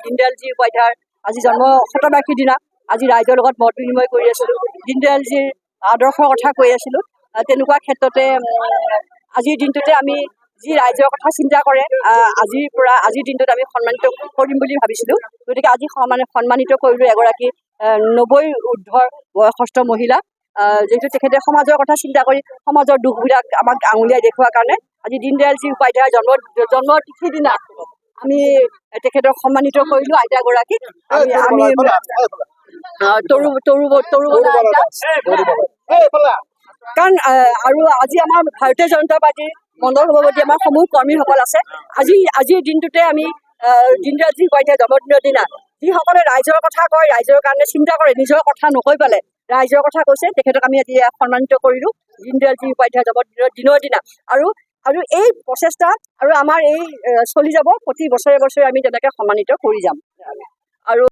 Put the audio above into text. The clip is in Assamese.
দীনদয়ালজী উপাধ্যায়ৰ আজি জন্ম শতবাৰ্ষিকীৰ দিনা আজি ৰাইজৰ লগত মত বিনিময় কৰি আছিলোঁ। দীনদয়ালজীৰ আদৰ্শৰ কথা কৈ আছিলোঁ। তেনেকুৱা ক্ষেত্ৰতে আজিৰ দিনটোতে আমি যি ৰাইজৰ কথা চিন্তা কৰে আজিৰ দিনটোত আমি সন্মানিত কৰিম বুলি ভাবিছিলোঁ। গতিকে আজি সন্মানিত কৰিলোঁ এগৰাকী 90 ঊৰ্ধৰ বয়সস্থ মহিলা, যিহেতু তেখেতে সমাজৰ কথা চিন্তা কৰি সমাজৰ দুখবিলাক আমাক আঙুলিয়াই দেখুওৱাৰ কাৰণে আজি দীনদয়ালজী উপাধ্যায়ৰ জন্ম তিথিৰ দিনা আমি তেখেতক সন্মানিত কৰিলোঁ। আইতাগৰাকীক কাৰণ আৰু আজি আমাৰ ভাৰতীয় জনতা পাৰ্টীৰ মণ্ডল সভাপতি আমাৰ সমূহ কৰ্মীসকল আছে। আজিৰ দিনটোতে আমি দীনদয়ালজী উপাধ্যায়ৰ জন্মদিনৰ দিনা যিসকলে ৰাইজৰ কথা কয়, ৰাইজৰ কাৰণে চিন্তা কৰে, নিজৰ কথা নকৈ পেলাই ৰাইজৰ কথা কৈছে, তেখেতক আমি আজি সন্মানিত কৰিলোঁ দীনদয়ালজী উপাধ্যায়ৰ জন্মদিনৰ দিনা। আৰু এই প্ৰচেষ্টা আৰু আমাৰ এই চলি যাব, প্ৰতি বছৰে বছৰে আমি তেনেকৈ সন্মানিত কৰি যাম।